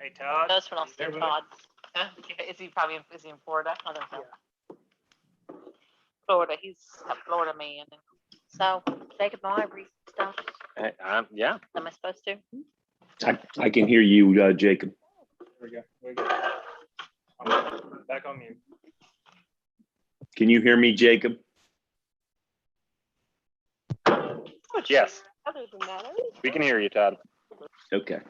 Hey, Todd. Those one I'll see There we go. Todd. Is he in Florida? I don't know. Florida, he's a Florida man. So, Jacob, I read stuff. Yeah. Am I supposed to? I can hear you, Jacob. There we go. I'm back on mute. Can you hear me, Jacob? Yes, Other than that, we can hear you, Todd. Okay.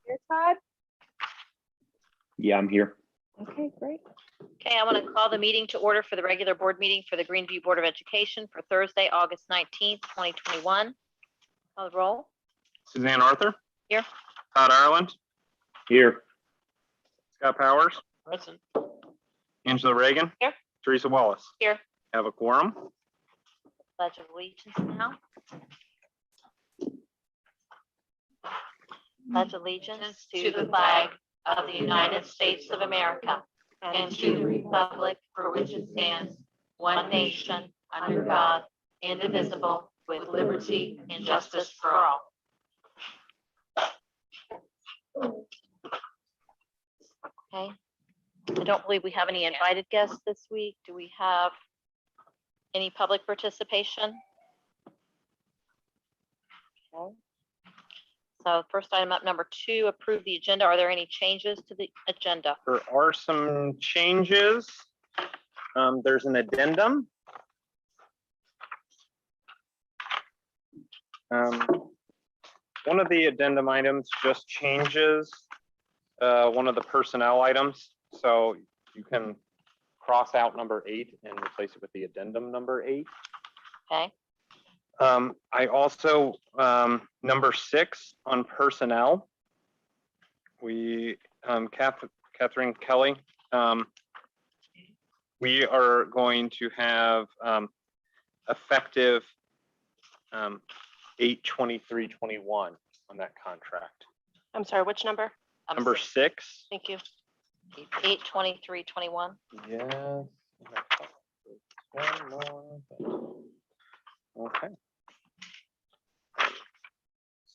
Here, Todd? Yeah, I'm here. Okay, great. Okay, I want to call the meeting to order for the regular board meeting for the Greeneview Board of Education for Thursday, August 19th, 2021. Call the roll. Suzanne Arthur. Here. Todd Ireland. Here. Scott Powers. Present. Angela Reagan. Here. Teresa Wallace. Here. Have a quorum. Pledge of Allegiance now. Pledge allegiance to the flag of the United States of America and to the republic for which it stands, one nation, under God, indivisible, with liberty and justice for all. Okay. I don't believe we have any invited guests this week. Do we have any public participation? Okay. So first item up, number 2, approve the agenda. Are there any changes to the agenda? There are some changes. There's an addendum. One of the addendum items just changes one of the personnel items. So you can cross out number 8 and replace it with the addendum number 8. Okay. I also, number 6 on personnel, we, Catherine Kelly, we are going to have effective 8/23/21 on that contract. I'm sorry, which number? Number 6. Thank you. 8/23/21. Yes. One more. Okay.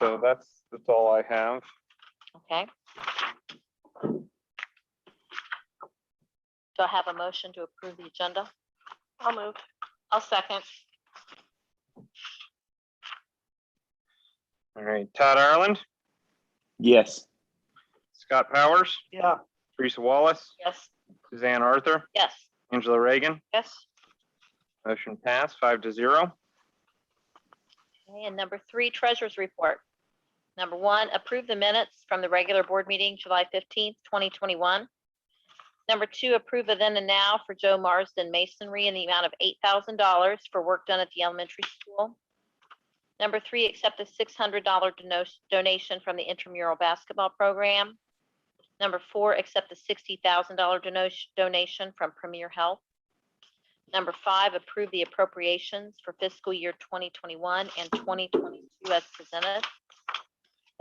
So that's all I have. Okay. Do I have a motion to approve the agenda? I'll move. I'll second. All right, Todd Ireland, Yes. Scott Powers, Yeah. Teresa Wallace, Yes. Suzanne Arthur, Yes. Angela Reagan. Yes. Motion passed 5-0. Okay, and number 3, treasurer's report. Number 1, approve the minutes from the regular board meeting, July 15th, 2021. Number 2, approve a then and now for Joe Marsden Masonry in the amount of $8,000 for work done at the elementary school. Number 3, accept a $600 donation from the intramural basketball program. Number 4, accept a $60,000 donation from Premier Health. Number 5, approve the appropriations for fiscal year 2021 and 2022 as presented.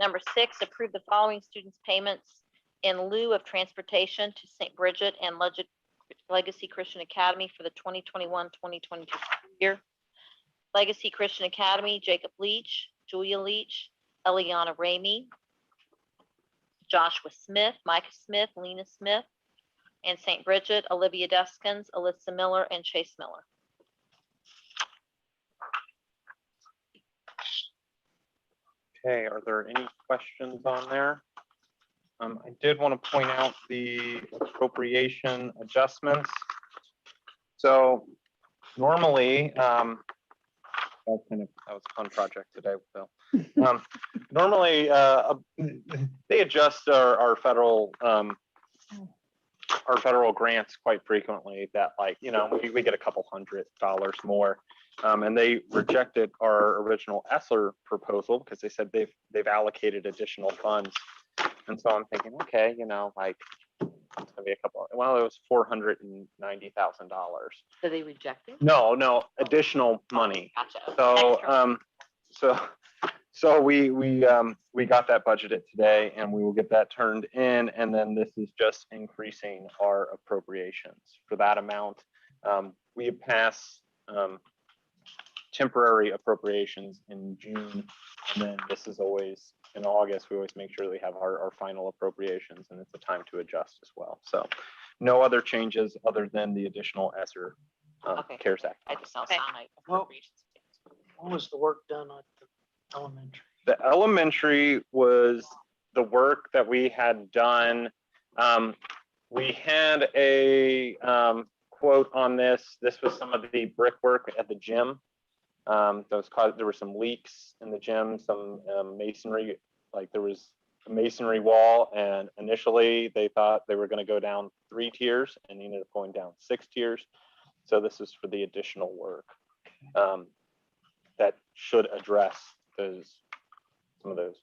Number 6, approve the following students' payments in lieu of transportation to St. Bridget and Legacy Christian Academy for the 2021-2022 year. Legacy Christian Academy, Jacob Leach, Julia Leach, Eliana Ramey, Joshua Smith, Micah Smith, Lena Smith, and St. Bridget, Olivia Deskins, Alyssa Miller, and Chase Miller. Okay, are there any questions on there? I did want to point out the appropriation adjustments. So normally, that was a fun project today, Bill. Normally, they adjust our federal grants quite frequently. That, like, you know, we get a couple $100 more. And they rejected our original ESSER proposal because they said they've allocated additional funds. And so I'm thinking, okay, you know, like it's gonna be a couple. Well, it was $490,000. So they rejected? No, additional money. Gotcha. So we got that budgeted today, and we will get that turned in. And then this is just increasing our appropriations for that amount. We pass temporary appropriations in June, and then this is always in August. We always make sure we have our final appropriations, and it's a time to adjust as well. So no other changes other than the additional ESSER CARES Act. I just saw some appropriations. What was the work done at the elementary? The elementary was the work that we had done. We had a quote on this. This was some of the brickwork at the gym. There were some leaks in the gym, some masonry, like there was a masonry wall, and initially they thought they were going to go down 3 tiers and ended up going down 6 tiers. So this is for the additional work that should address some of those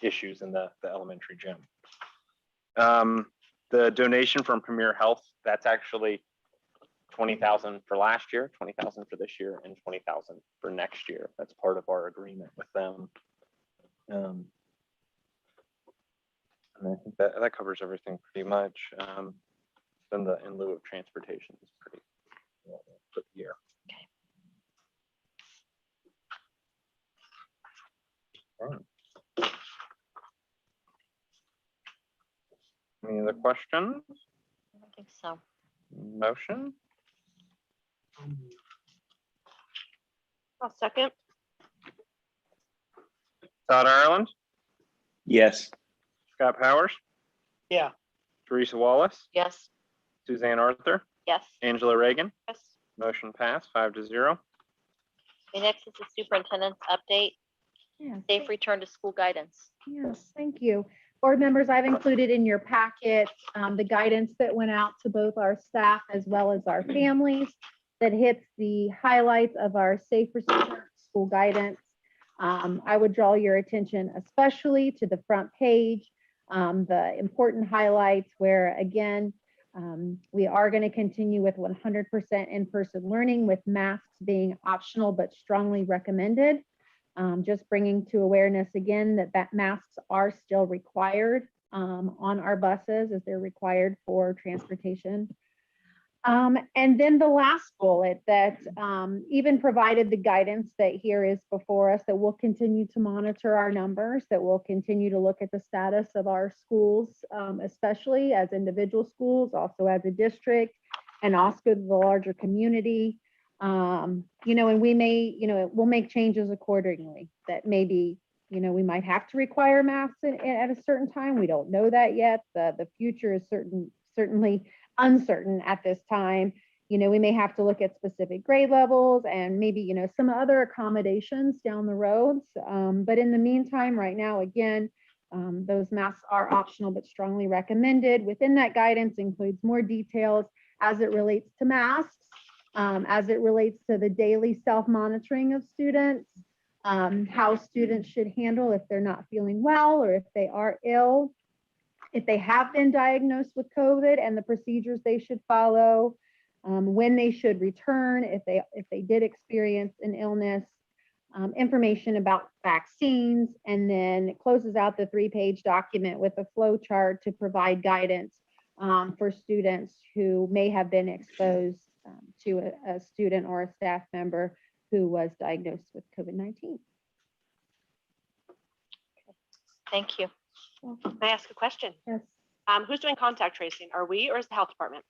issues in the elementary gym. The donation from Premier Health, that's actually $20,000 for last year, $20,000 for this year, and $20,000 for next year. That's part of our agreement with them. And I think that covers everything pretty much. Then the in lieu of transportation is pretty well put here. Okay. Any other questions? I don't think so. Motion? I'll second. Todd Ireland, Yes. Scott Powers, Yeah. Teresa Wallace, Yes. Suzanne Arthur, Yes. Angela Reagan. Yes. Motion passed 5-0. Okay, next is the superintendent's update. Yes, Safe return to school guidance. yes, thank you. Board members, I've included in your packet the guidance that went out to both our staff as well as our families that hits the highlights of our safe return to school guidance. I would draw your attention especially to the front page, the important highlights where, again, we are going to continue with 100% in-person learning with masks being optional but strongly recommended. Just bringing to awareness again that masks are still required on our buses as they're required for transportation. And then the last bullet that even provided the guidance that here is before us, that we'll continue to monitor our numbers, that we'll continue to look at the status of our schools, especially as individual schools, also as a district, and also the larger community. And we may, we'll make changes accordingly that maybe, we might have to require masks at a certain time. We don't know that yet. The future is certainly uncertain at this time. We may have to look at specific grade levels and maybe, some other accommodations down the roads. But in the meantime, right now, again, those masks are optional but strongly recommended. Within that guidance includes more details as it relates to masks. As it relates to the daily self-monitoring of students, how students should handle if they're not feeling well or if they are ill, if they have been diagnosed with COVID and the procedures they should follow, when they should return, if they did experience an illness, information about vaccines, and then it closes out the 3-page document with a flow chart to provide guidance for students who may have been exposed to a student or a staff member who was diagnosed with COVID-19. Thank you. Can I ask a question? Yes. Who's doing contact tracing? Are we or is the health department?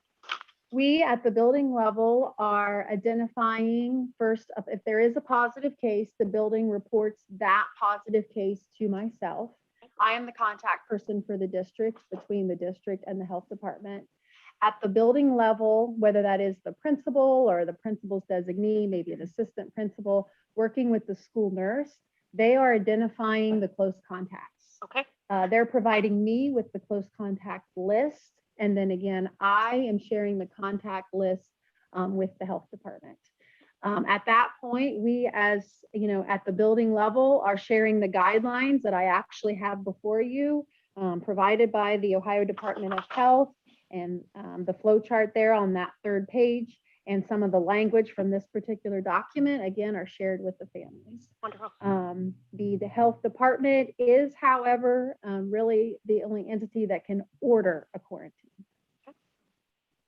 We at the building level are identifying first, if there is a positive case, the building reports that positive case to myself. I am the contact person for the district, between the district and the health department. At the building level, whether that is the principal or the principal's designee, maybe an assistant principal, working with the school nurse, they are identifying the close contacts. Okay. They're providing me with the close contact list. And then again, I am sharing the contact list with the health department. At that point, we, as you know, at the building level are sharing the guidelines that I actually have before you, provided by the Ohio Department of Health, and the flow chart there on that 3rd page, and some of the language from this particular document, again, are shared with the families. Wonderful. The health department is, however, really the only entity that can order a quarantine.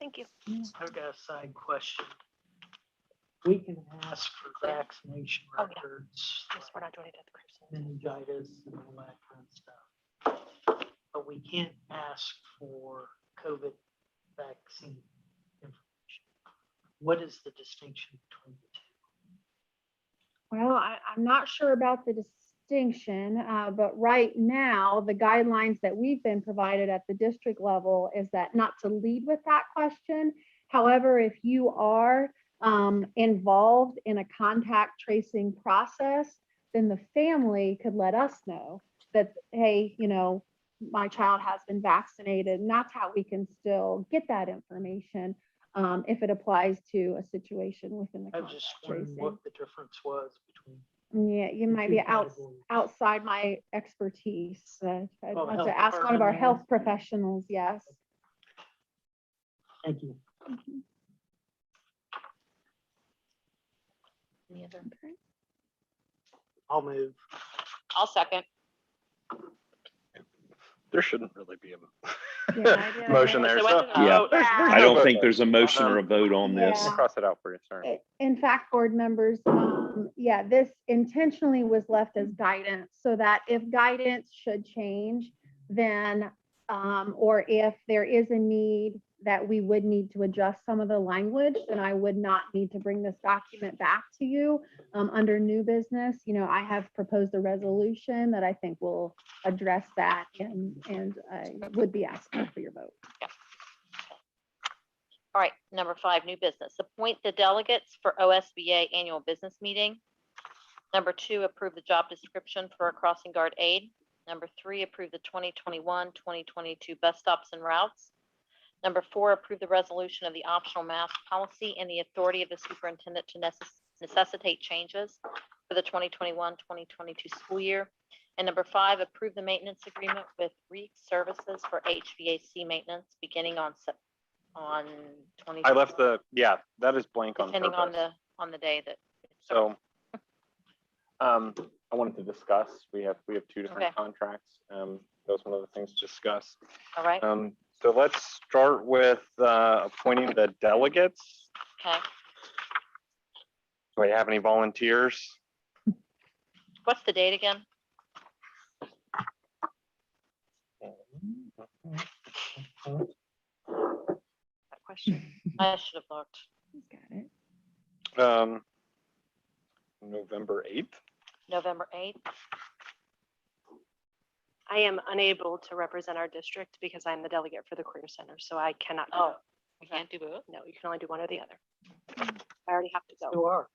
Thank you. I've got a side question. We can ask for vaccination Oh, yeah. records, Yes, we're not doing it at the Cruise. meningitis and all that kind of stuff. But we can't ask for COVID vaccine information. What is the distinction between the two? Well, I'm not sure about the distinction, but right now, the guidelines that we've been provided at the district level is that not to lead with that question. However, if you are involved in a contact tracing process, then the family could let us know that, hey, you know, my child has been vaccinated, and that's how we can still get that information if it applies to a situation within the I was contact just wondering tracing. what the difference was between. Yeah, you the might two be categories. outside my expertise. I'd Oh, have health to ask one of our department health has- professionals, yes. Thank you. Any other? I'll move. I'll second. There shouldn't really be a Yeah, motion there. So So went to the Yeah. vote. there's I no don't vote think there. there's a motion or a vote on this. Yeah. I'll cross it out for you, sorry. In fact, board members, yeah, this intentionally was left as guidance so that if guidance should change, then, or if there is a need that we would need to adjust some of the language, then I would not need to bring this document back to you under new business. You know, I have proposed a resolution that I think will address that, and I would be asking for your vote. All right, number 5, new business. Appoint the delegates for OSBA annual business meeting. Number 2, approve the job description for a crossing guard aide. Number 3, approve the 2021-2022 bus stops and routes. Number 4, approve the resolution of the optional mask policy and the authority of the superintendent to necessitate changes for the 2021-2022 school year. And number 5, approve the maintenance agreement with Reef Services for HVAC maintenance beginning on 20. I left yeah, that is blank on Depending on purpose. the day that. So, I wanted to discuss, we have 2 different Okay. contracts. Those one of the things to discuss. All right, So let's start with appointing the delegates. okay. Do we have any volunteers? What's the date again? That question. I should have looked. Got it. November 8th. November 8th. I am unable to represent our district because I'm the delegate for the Career Center, so I cannot. do Oh, both. we can't do both? No, you can only do one or the other. I already have to go. Who are?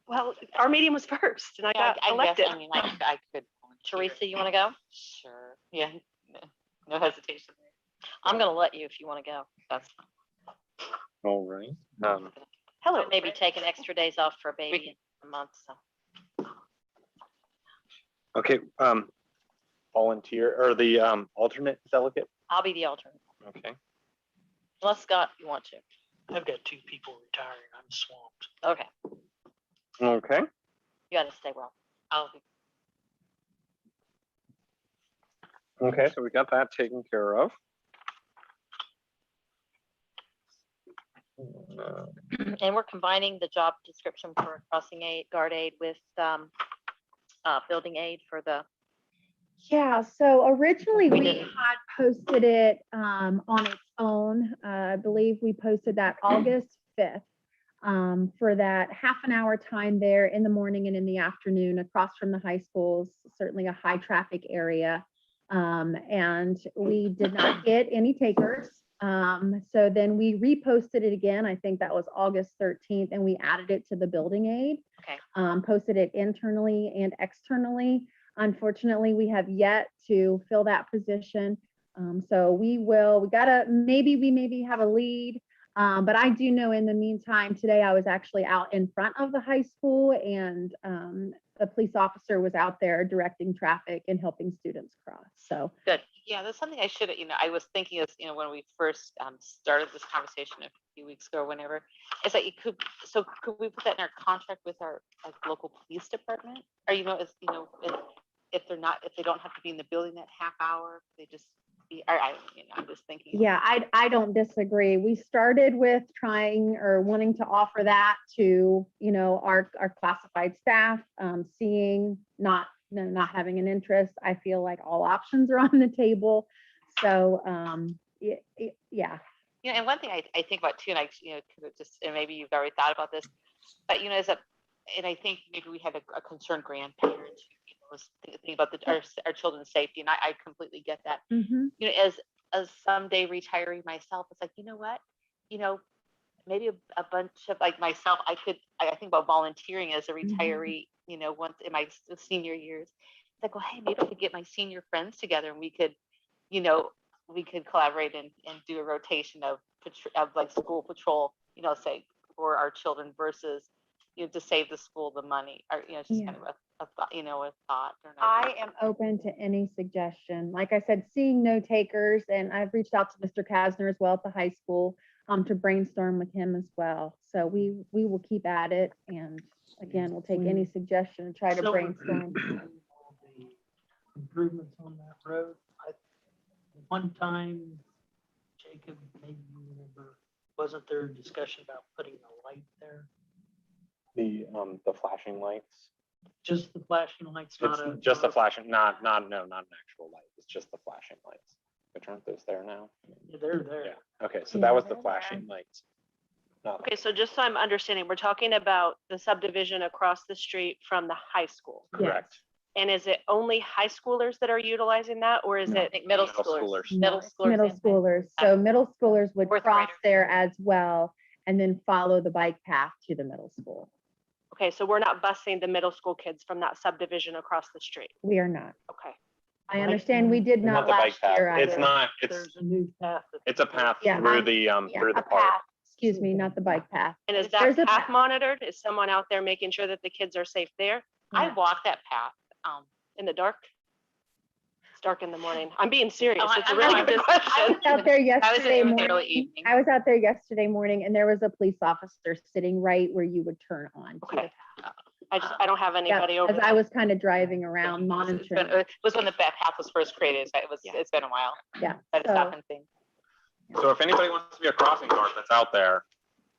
Well, our meeting was first and I got elected. I mean, like, I could. volunteer. Teresa, you want to go? Sure, yeah, no hesitation. I'm going to let you if you want to go. That's fine. All right. Hello. Maybe take an extra days off for a baby in a month, so. Okay, volunteer or the alternate delegate. I'll be the alternate, Okay. unless Scott, you want to. I've got 2 people retiring. I'm swamped. Okay, Okay, you gotta stay well. I'll be okay, so we got that taken care of. And we're combining the job description for crossing aid, guard aid with building aid for the, Yeah, so originally We we did. had posted it on its own. I believe we posted that August 5th for that half an hour time there in the morning and in the afternoon across from the high schools, certainly a high traffic area. And we did not get any takers. So then we reposted it again. I think that was August 13th, and we added it to the building aid. okay, Posted it internally and externally. Unfortunately, we have yet to fill that position. So we gotta, maybe have a lead. But I do know in the meantime, today I was actually out in front of the high school, and the police officer was out there directing traffic and helping students cross. So Yeah, that's something I should, I was thinking is, when we first started this conversation a few weeks ago, or whenever, is that could we put that in our contract with our like local police department? Or, if they don't have to be in the building that half hour, they just be, I'm just thinking. yeah, I don't disagree. We started with trying or wanting to offer that to, our classified staff, seeing not having an interest. I feel like all options are on the table. So, yeah. And one thing I think about too, and I, could have just, and maybe you've already thought about this, but, is that, and I think maybe we had a concerned grandparent who, was thinking about our children's safety, and I completely get that. Mhm. As someday retiring myself, it's like, what, maybe a bunch of like myself, I think about volunteering as a retiree, once in my senior years. It's like, well, hey, maybe I could get my senior friends together and we could collaborate and do a rotation of like school patrol, say for our children versus, to save the school the money, or, just Yeah. kind of a thought, a thought. Or an I idea. am open to any suggestion. Like I said, seeing no takers, and I've reached out to Mr. Kasner as well at the high school to brainstorm with him as well. So we will keep at it, and again, we'll take any suggestion and try to So, brainstorm. all the improvements on that road. One time, Jacob, maybe you remember, wasn't there a discussion about putting a light there? The flashing lights. Just the flashing lights, It's not a. just the flashing, not an actual light. It's just the flashing lights. Which aren't those there now? Yeah, they're there. Yeah. Okay, so Yeah, that was the they're flashing lights. Not Okay, so just so I'm understanding, we're talking about the subdivision across the street from the high school. correct. And is it only high schoolers that are utilizing that, or is I it? think middle Middle schoolers. schoolers. Middle No, it's schoolers. Middle and high schoolers. school. So middle schoolers would Fourth cross graders. there as well, and then follow the bike path to the middle school. Okay, so we're not busing the middle school kids from that subdivision across the street. We are not. Okay. I understand we did not the bike last path. year It's either. not, it's There's a new path. a path Yeah, through the Yeah, through the a park. path. Excuse me, not the bike path. And is There's that a path path. monitored? Is someone out there making sure that the kids are safe there I Yeah. walk that path. in the dark? It's dark in the morning. I'm being serious. Oh, It's a I'm really not- good I question. was out there yesterday in the early morning. evening. I was out there yesterday morning, and there was a police officer sitting right where you would turn on. to Okay. the I don't have anybody Yeah, over as I there. was kind of driving around monitoring. It was when the path was first created. So it's been a while. Yeah, That so- it's happened thing. So if anybody wants to be a crossing guard that's out there,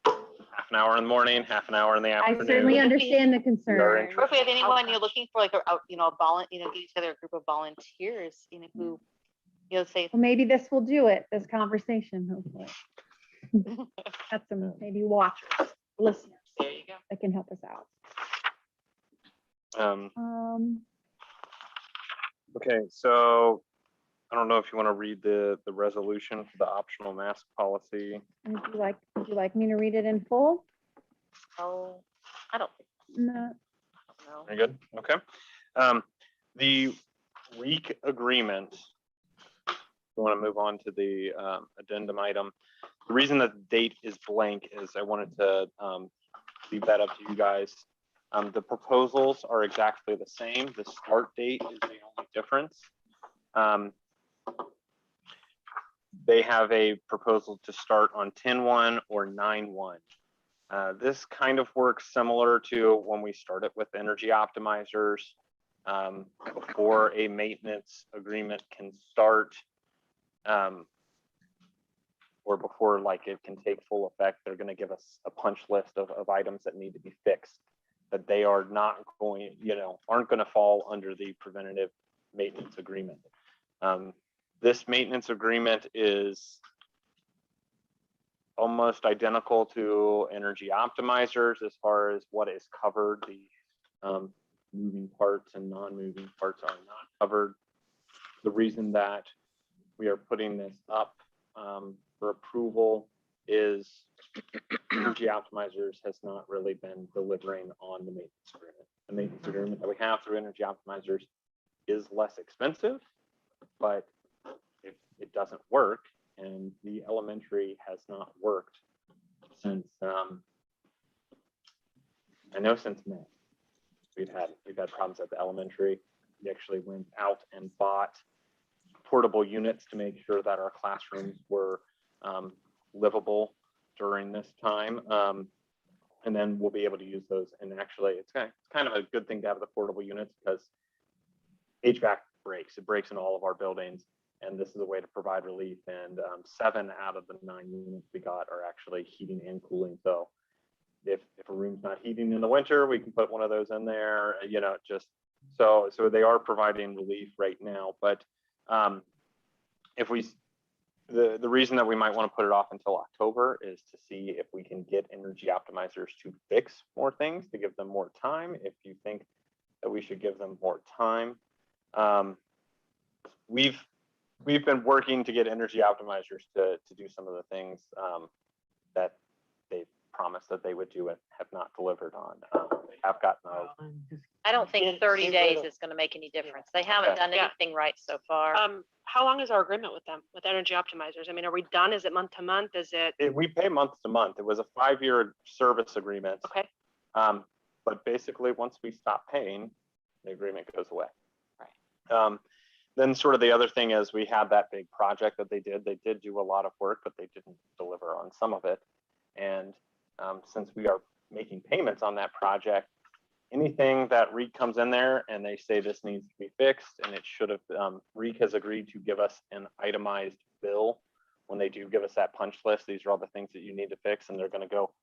half an hour in the morning, half an hour in the I afternoon. certainly understand the are concern. Or if we have anyone you're looking for, like get each other a group of volunteers, who, say, Well, maybe this will do it, this conversation, hopefully. Got some maybe watchers, listeners there you go. that can help us out. Okay, so I don't know if you want to read the resolution for the optional mask policy. Would you like me to read it in full? Oh, I don't No. know. Very good. Okay. The week agreement. We want to move on to the addendum item. The reason that the date is blank is I wanted to leave that up to you guys. The proposals are exactly the same. The start date is the only difference. they have a proposal to start on 10/1 or 9/1. This kind of works similar to when we started with energy optimizers. Before a maintenance agreement can start, or before like it can take full effect, they're going to give us a punch list of items that need to be fixed, that they are not going, aren't going to fall under the preventative maintenance agreement. This maintenance agreement is almost identical to energy optimizers as far as what is covered. The moving parts and non-moving parts are not covered. The reason that we are putting this up for approval is energy optimizers has not really been delivering on the maintenance agreement. The maintenance agreement that we have through energy optimizers is less expensive, but it doesn't work, and the elementary has not worked since I know since May. We've had problems at the elementary. We actually went out and bought portable units to make sure that our classrooms were livable during this time. And then we'll be able to use those. And actually, it's kind of a good thing to have the portable units because HVAC breaks. It breaks in all of our buildings. And this is a way to provide relief. And 7 out of the 9 units we got are actually heating and cooling. So if a room's not heating in the winter, we can put one of those in there, just so they are providing relief right now. But if the reason that we might want to put it off until October is to see if we can get energy optimizers to fix more things, to give them more time. If you think that we should give them more time, we've been working to get energy optimizers to do some of the things that they promised that they would do and have not delivered on. They have gotten I don't think 30 days is going to make any difference. They haven't done Yeah. anything right so far. How long is our agreement with them, with energy optimizers? I mean, are we done? Is it month to month? Is it? we pay month to month. It was a 5-year service agreement. Okay. But basically, once we stop paying, the agreement goes away. Right. Then sort of the other thing is we had that big project that they did. They did do a lot of work, but they didn't deliver on some of it. And since we are making payments on that project, anything that REAC comes in there and they say this needs to be fixed, and it should have, REAC has agreed to give us an itemized bill when they do give us that punch list. These are all the things that you need to fix, and they're going to go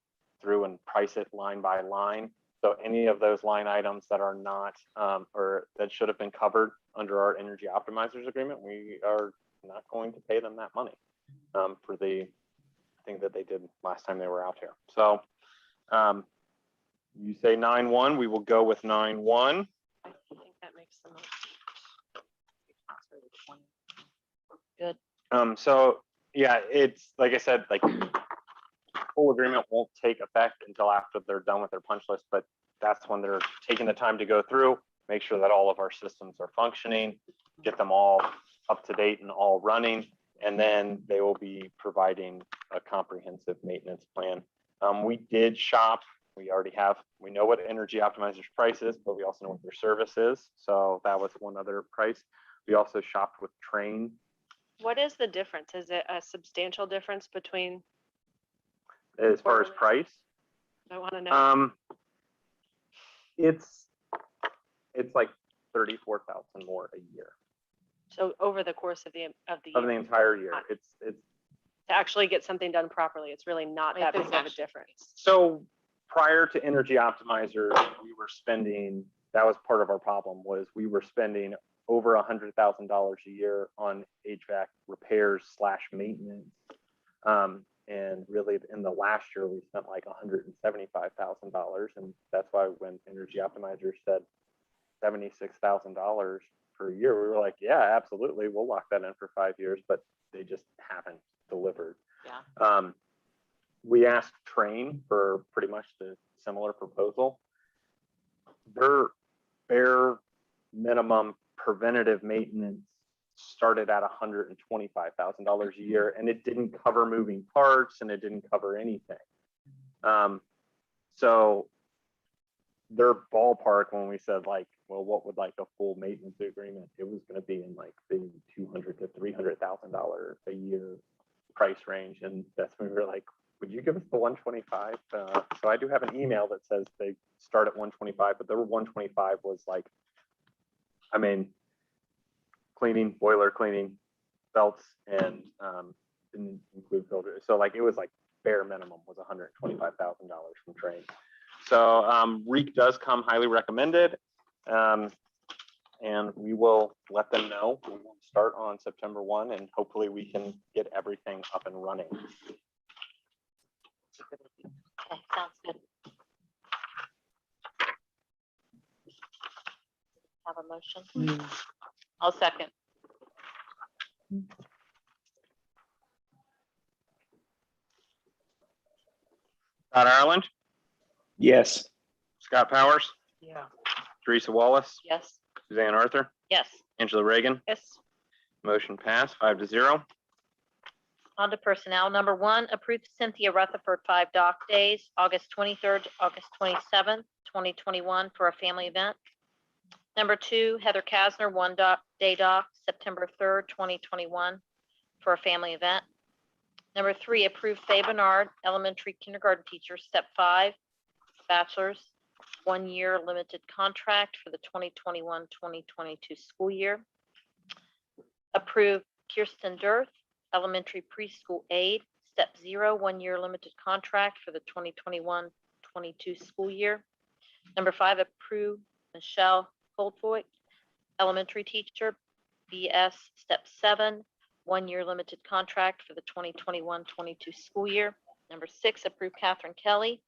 through and price it line by line. So any of those line items that are not, or that should have been covered under our energy optimizers agreement, we are not going to pay them that money for the thing that they did last time they were out here. So you say 9/1, we will go with 9/1. I think that makes the most. Good. So yeah, it's like I said, like full agreement won't take effect until after they're done with their punch list, but that's when they're taking the time to go through, make sure that all of our systems are functioning, get them all up to date and all running, and then they will be providing a comprehensive maintenance plan. We did shop. We already have, we know what energy optimizers price is, but we also know what their service is. So that was one other price. We also shopped with Train. What is the difference? Is it a substantial difference between? As far as price, I want to know. it's like 34,000 more a year So over the course of the entire year. It's to actually get something done properly, it's really not that big of a actually- difference. so prior to energy optimizers, we were spending, that was part of our problem, was we were spending over $100,000 a year on HVAC repairs / maintenance. And really in the last year, we spent like $175,000. And that's why when energy optimizers said $76,000 per year, we were like, yeah, absolutely. We'll lock that in for 5 years, but they just haven't delivered. Yeah. We asked Train for pretty much the similar proposal. Their bare minimum preventative maintenance started at $125,000 a year, and it didn't cover moving parts and it didn't cover anything. So their ballpark when we said like, well, what would like a full maintenance agreement? It was going to be in like the $200,000 to $300,000 a year price range, and that's when we were like, would you give us the 125? So I do have an email that says they start at 125, but the 125 was like, I mean, cleaning, boiler cleaning, belts, and didn't include filters. So like it was like bare minimum was $125,000 from trade. So REAP does come highly recommended, and we will let them know. We will start on September 1, and hopefully we can get everything up and running. Okay, sounds good. Have a motion? I'll second. Todd Ireland, Yes. Scott Powers, Yeah. Teresa Wallace, Yes. Suzanne Arthur, Yes. Angela Reagan. Yes. Motion passed 5-0. On to personnel. Number 1, approve Cynthia Rutherford 5 dock days, August 23rd, to August 27th, 2021 for a family event. Number 2, Heather Kasner 1 day dock, September 3rd, 2021 for a family event. Number 3, approve Faye Bernard, elementary kindergarten teacher, step 5, bachelor's, 1-year limited contract for the 2021-2022 school year. Approve Kirsten Dirth, elementary preschool aide, step 0, 1-year limited contract for the 2021-22 school year. Number 5, approve Michelle Holdvoigt, elementary teacher, BS, step 7, 1-year limited contract for the 2021-22 school year. Number 6, approve Catherine Kelly,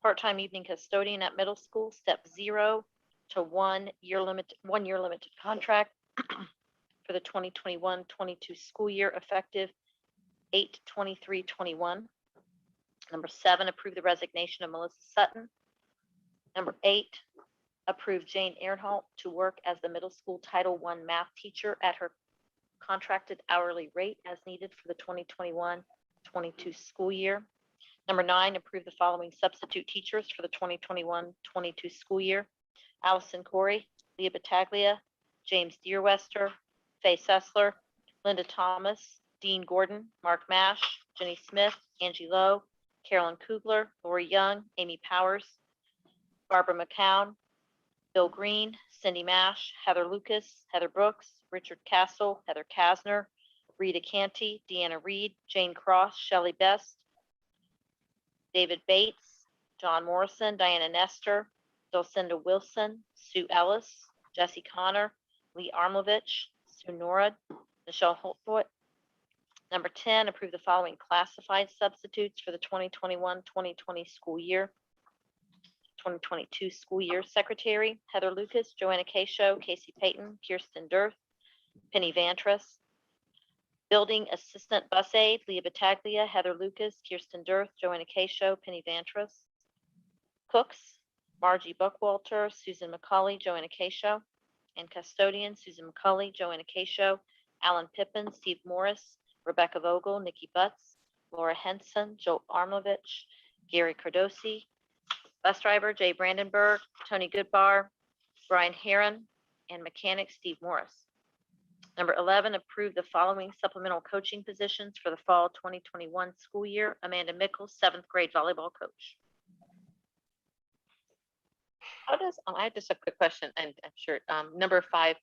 part-time evening custodian at middle school, step 0 to 1-year limited contract for the 2021-22 school year, effective 8/23/21. Number 7, approve the resignation of Melissa Sutton. Number 8, approve Jane Earnhardt to work as the middle school Title I math teacher at her contracted hourly rate as needed for the 2021-22 school year. Number 9, approve the following substitute teachers for the 2021-22 school year: Allison Corey, Leah Battaglia, James Deerwester, Faye Sessler, Linda Thomas, Dean Gordon, Mark Mash, Jenny Smith, Angie Lowe, Carolyn Kugler, Lori Young, Amy Powers, Barbara McCown, Bill Green, Cindy Mash, Heather Lucas, Heather Brooks, Richard Castle, Heather Kasner, Rita Canty, Deanna Reed, Jane Cross, Shelley Best, David Bates, John Morrison, Diana Nestor, Dulcinda Wilson, Sue Ellis, Jesse Connor, Lee Armlovich, Sue Norad, Michelle Holtvoigt. Number 10, approve the following classified substitutes for the 2021-2020 school year. 2022 school year: secretary, Heather Lucas, Joanna Casho, Casey Payton, Kirsten Dirth, Penny Vantris. Building assistant bus aide, Leah Battaglia, Heather Lucas, Kirsten Dirth, Joanna Casho, Penny Vantris. Cooks, Margie Buckwalter, Susan McCauley, Joanna Casho. And custodian, Susan McCauley, Joanna Casho, Alan Pippin, Steve Morris, Rebecca Vogel, Nikki Butts, Laura Henson, Joe Armlovich, Gary Cardosi. Bus driver, Jay Brandenburg, Tony Goodbar, Brian Heron, and mechanic, Steve Morris. Number 11, approve the following supplemental coaching positions for the fall 2021 school year: Amanda Mickles, 7th grade volleyball coach. How does, I have just a quick question, and I'm sure, number 5,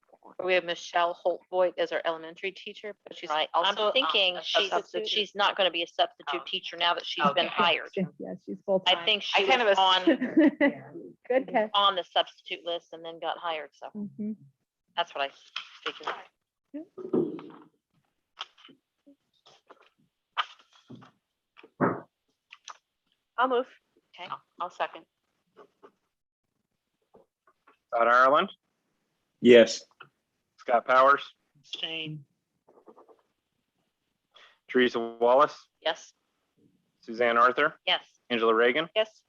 we have Michelle Holtvoigt as our elementary teacher, but she's Right, also. I'm thinking a she's substitute. not going to be a substitute Oh. teacher now that she's been Okay. hired. Yeah, she's full I time. think she I kind was of on Good catch. on the substitute list and then got hired, so Mhm. that's what I figured. I'll move. Okay, I'll second. Todd Ireland, Yes. Scott Powers, Abstain. Teresa Wallace, yes, Suzanne Arthur, yes. Angela Reagan. Yes.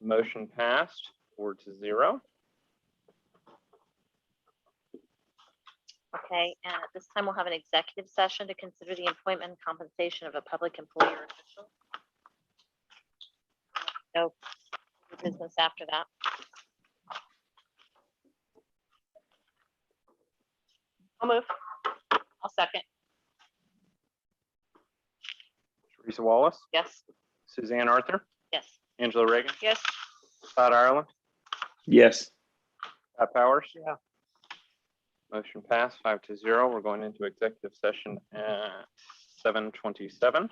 Motion passed 4-0. Okay, and at this time, we'll have an executive session to consider the employment and compensation of a public employee or official. No business after that. I'll move. I'll second. Teresa Wallace, Yes. Suzanne Arthur, Yes. Angela Reagan, Yes. Todd Ireland, Yes. Pat Powers. Yeah. Motion passed 5-0. We're going into executive session at 7:27.